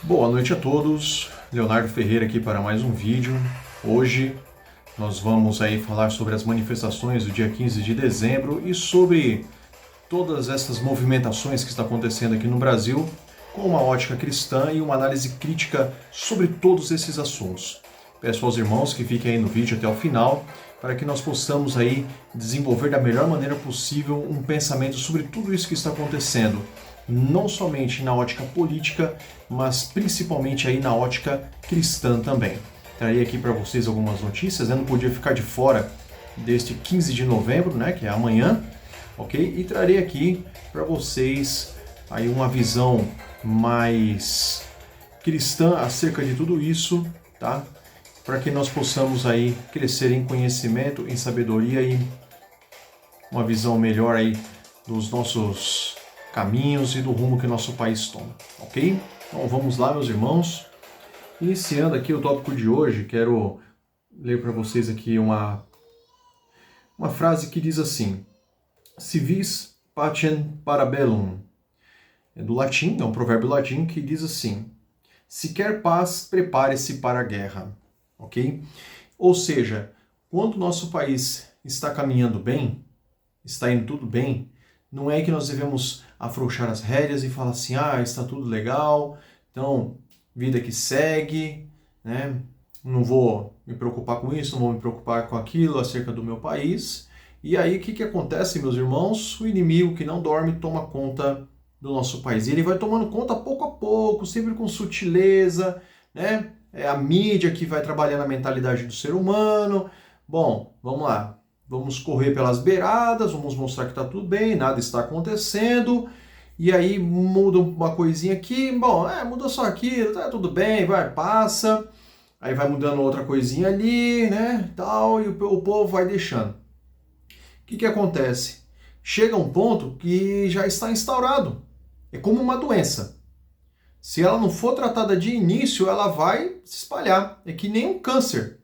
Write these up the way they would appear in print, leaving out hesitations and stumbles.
Boa noite a todos, Leonardo Ferreira aqui para mais um vídeo. Hoje nós vamos aí falar sobre as manifestações do dia 15 de dezembro e sobre todas essas movimentações que estão acontecendo aqui no Brasil com uma ótica cristã e uma análise crítica sobre todos esses assuntos. Peço aos irmãos que fiquem aí no vídeo até o final para que nós possamos aí desenvolver da melhor maneira possível um pensamento sobre tudo isso que está acontecendo, não somente na ótica política, mas principalmente aí na ótica cristã também. Trarei aqui para vocês algumas notícias, não podia ficar de fora deste 15 de novembro, né, que é amanhã, ok? E trarei aqui para vocês aí uma visão mais cristã acerca de tudo isso, tá? Para que nós possamos aí crescer em conhecimento, em sabedoria e uma visão melhor aí dos nossos caminhos e do rumo que nosso país toma, ok? Então vamos lá, meus irmãos. Iniciando aqui o tópico de hoje, quero ler para vocês aqui uma frase que diz assim: Si vis pacem para bellum. É do latim, é um provérbio latim que diz assim: se quer paz, prepare-se para a guerra, ok? Ou seja, quando o nosso país está caminhando bem, está indo tudo bem, não é que nós devemos afrouxar as rédeas e falar assim, está tudo legal, então, vida que segue, né? Não vou me preocupar com isso, não vou me preocupar com aquilo acerca do meu país. E aí, o que acontece, meus irmãos? O inimigo que não dorme toma conta do nosso país. E ele vai tomando conta pouco a pouco, sempre com sutileza, né? É a mídia que vai trabalhando a mentalidade do ser humano. Bom, vamos lá. Vamos correr pelas beiradas, vamos mostrar que está tudo bem, nada está acontecendo. E aí muda uma coisinha aqui, bom, mudou só aquilo, tá tudo bem, vai, passa. Aí vai mudando outra coisinha ali, né, tal, e o povo vai deixando. O que acontece? Chega um ponto que já está instaurado. É como uma doença. Se ela não for tratada de início, ela vai se espalhar. É que nem um câncer.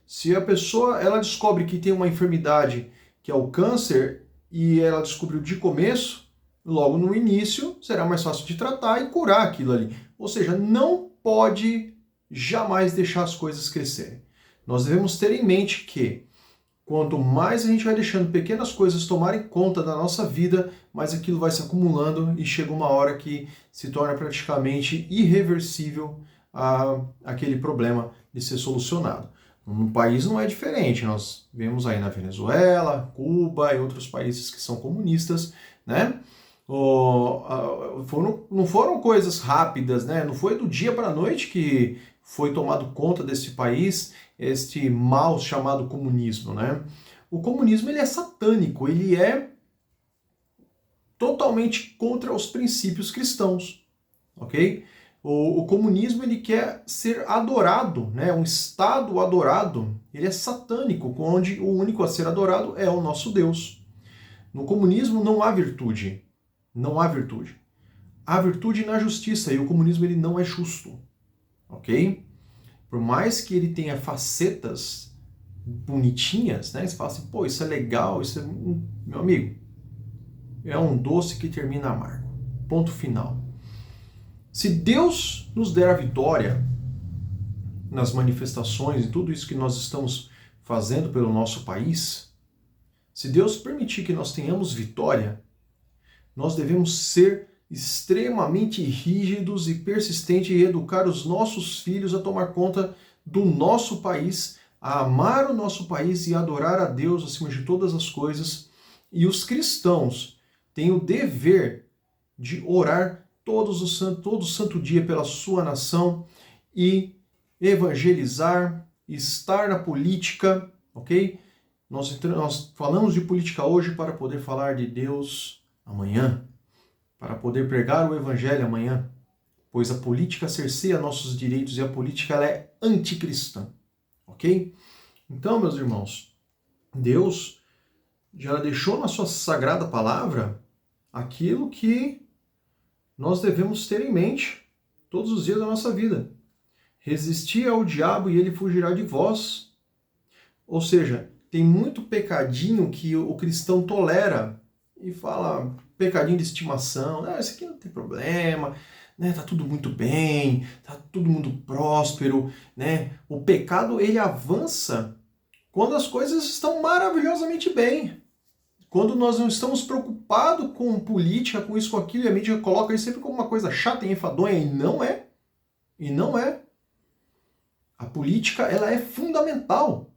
Se a pessoa ela descobre que tem uma enfermidade que é o câncer e ela descobriu de começo, logo no início será mais fácil de tratar e curar aquilo ali. Ou seja, não pode jamais deixar as coisas crescerem. Nós devemos ter em mente que quanto mais a gente vai deixando pequenas coisas tomarem conta da nossa vida, mais aquilo vai se acumulando e chega uma hora que se torna praticamente irreversível aquele problema de ser solucionado. No país não é diferente, nós vemos aí na Venezuela, Cuba e outros países que são comunistas, né? Não foram coisas rápidas, né? Não foi do dia para a noite que foi tomado conta desse país este mal chamado comunismo, né? O comunismo ele é satânico, ele é totalmente contra os princípios cristãos, ok? O comunismo ele quer ser adorado, né? Um Estado adorado, ele é satânico, onde o único a ser adorado é o nosso Deus. No comunismo não há virtude, não há virtude. Há virtude na justiça e o comunismo ele não é justo, ok? Por mais que ele tenha facetas bonitinhas, né? Você fala assim, pô, isso é legal, isso é... Meu amigo, é um doce que termina amargo. Ponto final. Se Deus nos der a vitória nas manifestações e tudo isso que nós estamos fazendo pelo nosso país, se Deus permitir que nós tenhamos vitória, nós devemos ser extremamente rígidos e persistentes e educar os nossos filhos a tomar conta do nosso país, a amar o nosso país e adorar a Deus acima de todas as coisas. E os cristãos têm o dever de orar todo santo dia pela sua nação e evangelizar, estar na política, ok? Nós falamos de política hoje para poder falar de Deus amanhã, para poder pregar o evangelho amanhã, pois a política cerceia nossos direitos e a política ela é anticristã, ok? Então, meus irmãos, Deus já deixou na sua sagrada palavra aquilo que nós devemos ter em mente todos os dias da nossa vida. Resistir ao diabo e ele fugirá de vós. Ou seja, tem muito pecadinho que o cristão tolera e fala, pecadinho de estimação. Não, isso aqui não tem problema, né? Tá tudo muito bem, tá todo mundo próspero, né? O pecado, ele avança quando as coisas estão maravilhosamente bem. Quando nós não estamos preocupados com política, com isso, com aquilo, e a mídia coloca isso sempre como uma coisa chata e enfadonha, e não é. E não é. A política, ela é fundamental.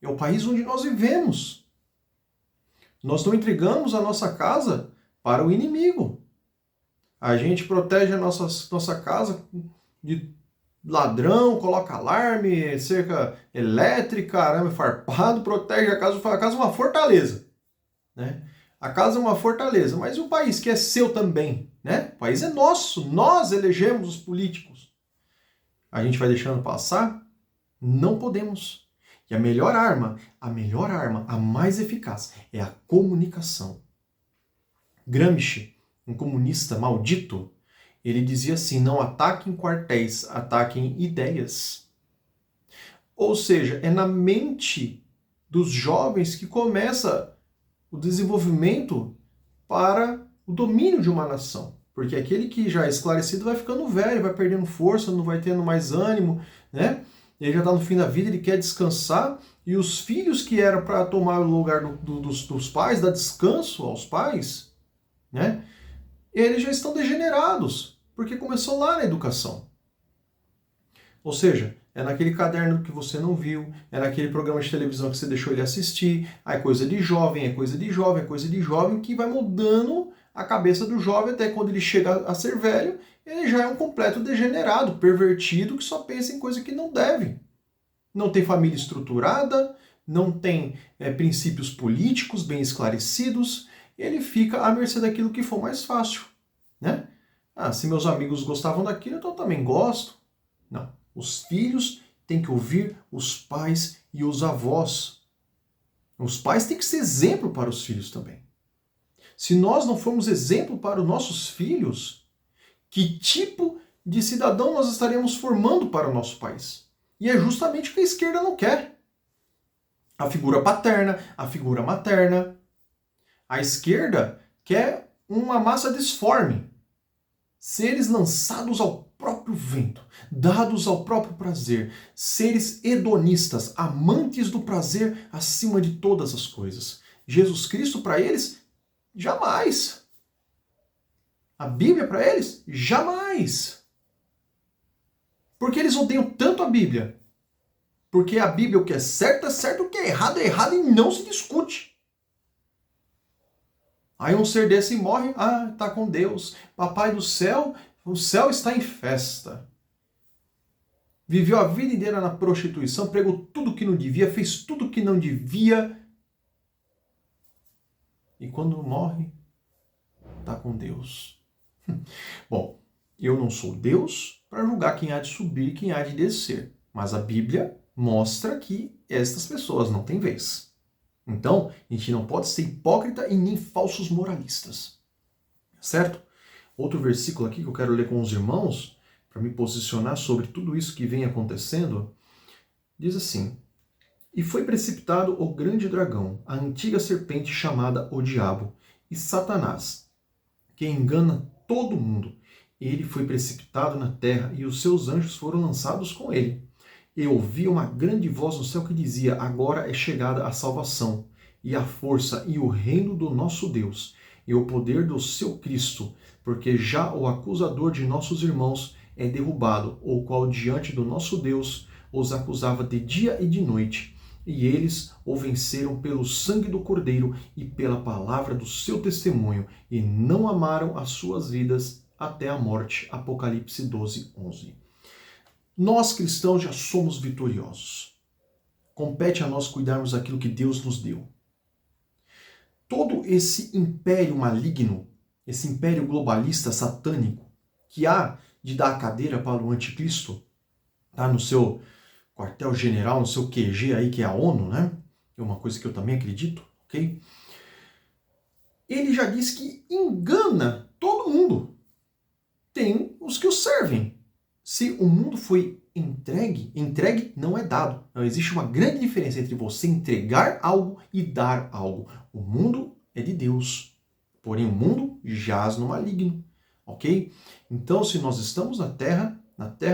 É o país onde nós vivemos. Nós não entregamos a nossa casa para o inimigo. A gente protege a nossa casa de ladrão, coloca alarme, cerca elétrica, arame farpado, protege a casa é uma fortaleza. Né? A casa é uma fortaleza, mas e o país que é seu também? Né? O país é nosso, nós elegemos os políticos. A gente vai deixando passar? Não podemos. E a melhor arma, a mais eficaz, é a comunicação. Gramsci, um comunista maldito, ele dizia assim, não ataquem quartéis, ataquem ideias. Ou seja, é na mente dos jovens que começa o desenvolvimento para o domínio de uma nação. Porque aquele que já é esclarecido vai ficando velho, vai perdendo força, não vai tendo mais ânimo, né? Ele já está no fim da vida, ele quer descansar, e os filhos que eram para tomar o lugar dos pais, dar descanso aos pais, né? Eles já estão degenerados, porque começou lá na educação. Ou seja, é naquele caderno que você não viu, é naquele programa de televisão que você deixou ele assistir, é coisa de jovem, é coisa de jovem, é coisa de jovem, que vai mudando a cabeça do jovem até quando ele chega a ser velho, ele já é um completo degenerado, pervertido, que só pensa em coisa que não deve. Não tem família estruturada, não tem princípios políticos bem esclarecidos, ele fica à mercê daquilo que for mais fácil. Né? Ah, se meus amigos gostavam daquilo, então eu também gosto. Não. Os filhos têm que ouvir os pais e os avós. Os pais têm que ser exemplo para os filhos também. Se nós não formos exemplo para os nossos filhos, que tipo de cidadão nós estaremos formando para o nosso país? E é justamente o que a esquerda não quer. A figura paterna, a figura materna. A esquerda quer uma massa disforme. Seres lançados ao próprio vento, dados ao próprio prazer, seres hedonistas, amantes do prazer acima de todas as coisas. Jesus Cristo para eles, jamais. A Bíblia para eles, jamais. Por que eles odeiam tanto a Bíblia? Porque a Bíblia, o que é certo, o que é errado e não se discute. Aí um ser desse morre, tá com Deus, papai do céu, o céu está em festa. Viveu a vida inteira na prostituição, pregou tudo que não devia, fez tudo que não devia. E quando morre, está com Deus. Bom, eu não sou Deus para julgar quem há de subir e quem há de descer. Mas a Bíblia mostra que estas pessoas não têm vez. Então, a gente não pode ser hipócrita e nem falsos moralistas. Certo? Outro versículo aqui que eu quero ler com os irmãos, para me posicionar sobre tudo isso que vem acontecendo, diz assim: E foi precipitado o grande dragão, a antiga serpente chamada o Diabo, e Satanás, que engana todo mundo. Ele foi precipitado na terra, e os seus anjos foram lançados com ele. E ouvi uma grande voz no céu que dizia: Agora é chegada a salvação, e a força, e o reino do nosso Deus, e o poder do seu Cristo, porque já o acusador de nossos irmãos é derrubado, o qual diante do nosso Deus os acusava de dia e de noite. E eles o venceram pelo sangue do Cordeiro e pela palavra do seu testemunho, e não amaram as suas vidas até a morte. Apocalipse 12:11. Nós cristãos já somos vitoriosos. Compete a nós cuidarmos daquilo que Deus nos deu. Todo esse império maligno, esse império globalista satânico, que há de dar a cadeira para o anticristo, tá no seu quartel-general, no seu QG aí, que é a ONU, né? É uma coisa que eu também acredito, ok? Ele já diz que engana todo mundo. Tem os que o servem. Se o mundo foi entregue não é dado. Não existe uma grande diferença entre você entregar algo e dar algo. O mundo é de Deus. porém o mundo jaz no maligno, ok? Então, se nós estamos na terra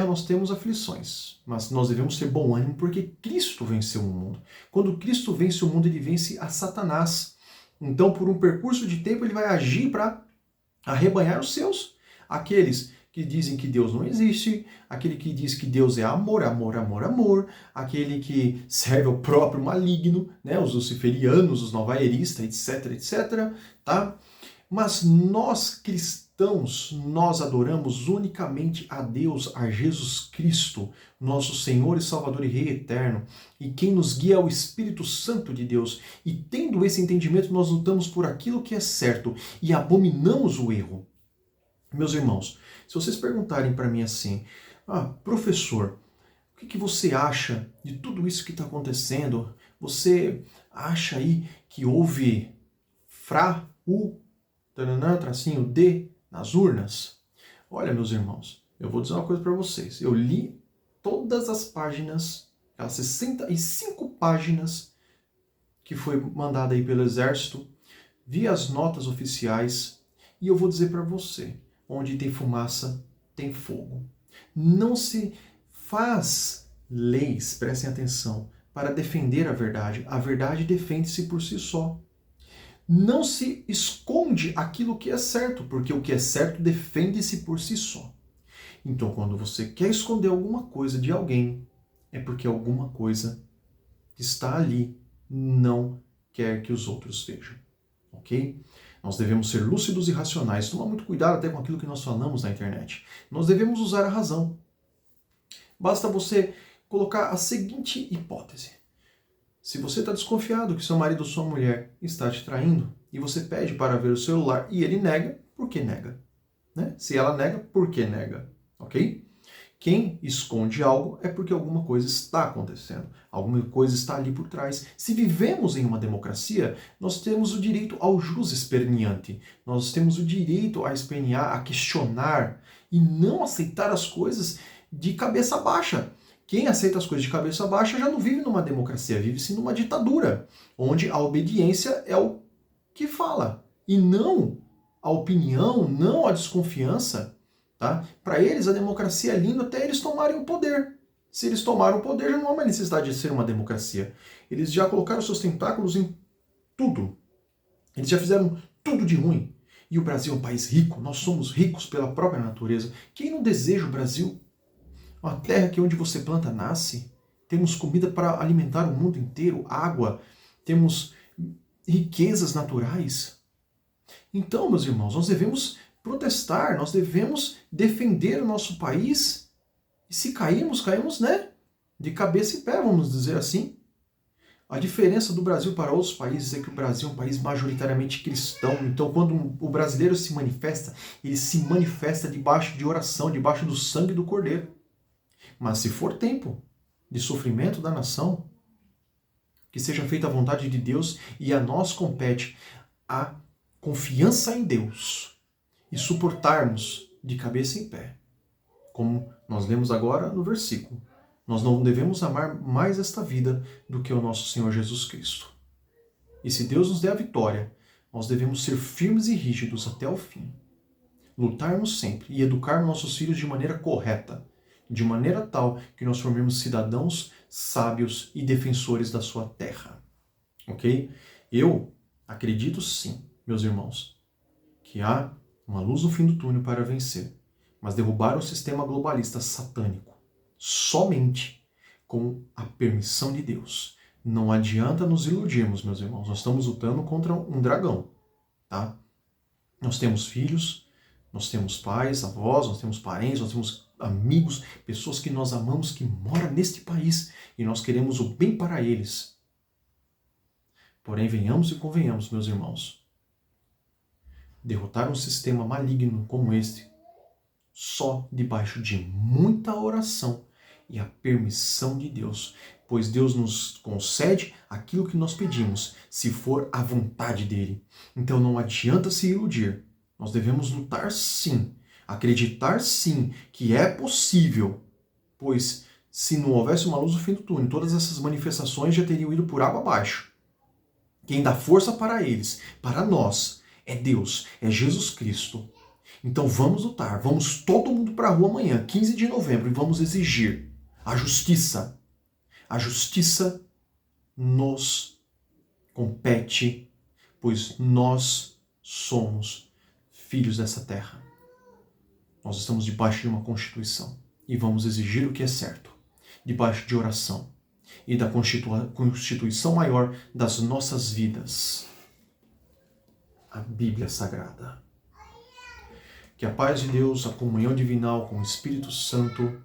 nós temos aflições, mas nós devemos ter bom ânimo porque Cristo venceu o mundo. Quando Cristo vence o mundo, ele vence a Satanás. Então, por um percurso de tempo, ele vai agir para arrebanhar os seus, aqueles que dizem que Deus não existe, aquele que diz que Deus é amor, amor, amor, amor, aquele que serve ao próprio maligno, né, os luciferianos, os novaeristas, etc, etc, tá? Mas nós cristãos, nós adoramos unicamente a Deus, a Jesus Cristo, nosso Senhor e Salvador e Rei eterno, e quem nos guia é o Espírito Santo de Deus. E tendo esse entendimento, nós lutamos por aquilo que é certo e abominamos o erro. Meus irmãos, se vocês perguntarem para mim assim, professor, o que você acha de tudo isso que está acontecendo? Você acha aí que houve tracinho D nas urnas? Olha, meus irmãos, eu vou dizer uma coisa para vocês. Eu li todas as páginas, aquelas 65 páginas que foi mandada aí pelo Exército, vi as notas oficiais e eu vou dizer para você, onde tem fumaça, tem fogo. Não se faz leis, prestem atenção, para defender a verdade. A verdade defende-se por si só. Não se esconde aquilo que é certo, porque o que é certo defende-se por si só. Então, quando você quer esconder alguma coisa de alguém, é porque alguma coisa que está ali não quer que os outros vejam, ok? Nós devemos ser lúcidos e racionais. Tomar muito cuidado até com aquilo que nós falamos na internet. Nós devemos usar a razão. Basta você colocar a seguinte hipótese. Se você está desconfiado que seu marido ou sua mulher está te traindo e você pede para ver o celular e ele nega, por que nega? Né? Se ela nega, por que nega? Ok? Quem esconde algo é porque alguma coisa está acontecendo, alguma coisa está ali por trás. Se vivemos em uma democracia, nós temos o direito ao jus esperniante, nós temos o direito a espernear, a questionar e não aceitar as coisas de cabeça baixa. Quem aceita as coisas de cabeça baixa já não vive numa democracia, vive-se numa ditadura, onde a obediência é o que fala, e não a opinião, não a desconfiança. Tá? Para eles, a democracia é linda até eles tomarem o poder. Se eles tomaram o poder, já não há mais necessidade de ser uma democracia. Eles já colocaram seus tentáculos em tudo. Eles já fizeram tudo de ruim. E o Brasil é um país rico, nós somos ricos pela própria natureza. Quem não deseja o Brasil? Uma terra que onde você planta nasce. Temos comida para alimentar o mundo inteiro, água, temos riquezas naturais. Então, meus irmãos, nós devemos protestar, nós devemos defender o nosso país. E se cairmos, caímos, né? De cabeça e pé, vamos dizer assim. A diferença do Brasil para outros países é que o Brasil é um país majoritariamente cristão. Então, quando o brasileiro se manifesta, ele se manifesta debaixo de oração, debaixo do sangue do Cordeiro. Mas se for tempo de sofrimento da nação, que seja feita a vontade de Deus e a nós compete a confiança em Deus e suportarmos de cabeça em pé. Como nós lemos agora no versículo. Nós não devemos amar mais esta vida do que o nosso Senhor Jesus Cristo. E se Deus nos der a vitória, nós devemos ser firmes e rígidos até o fim. Lutarmos sempre e educar nossos filhos de maneira correta, de maneira tal que nós formemos cidadãos sábios e defensores da sua terra. Ok? Eu acredito sim, meus irmãos, que há uma luz no fim do túnel para vencer, mas derrubar o sistema globalista satânico somente com a permissão de Deus. Não adianta nos iludirmos, meus irmãos. Nós estamos lutando contra um dragão, tá? Nós temos filhos, nós temos pais, avós, nós temos parentes, nós temos amigos, pessoas que nós amamos que moram neste país e nós queremos o bem para eles. Porém, venhamos e convenhamos, meus irmãos, derrotar um sistema maligno como este só debaixo de muita oração e a permissão de Deus, pois Deus nos concede aquilo que nós pedimos, se for a vontade dele. Então não adianta se iludir. Nós devemos lutar sim, acreditar sim que é possível, pois se não houvesse uma luz no fim do túnel, todas essas manifestações já teriam ido por água abaixo. Quem dá força para eles, para nós, é Deus, é Jesus Cristo. Então vamos lutar, vamos todo mundo para a rua amanhã, 15 de novembro, e vamos exigir a justiça. A justiça nos compete, pois nós somos filhos dessa terra. Nós estamos debaixo de uma Constituição e vamos exigir o que é certo, debaixo de oração e da Constituição maior das nossas vidas, a Bíblia Sagrada. Que a paz de Deus, a comunhão divinal com o Espírito Santo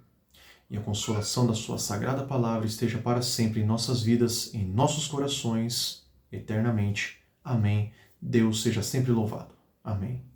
e a consolação da sua sagrada palavra esteja para sempre em nossas vidas, em nossos corações, eternamente. Amém. Deus seja sempre louvado. Amém.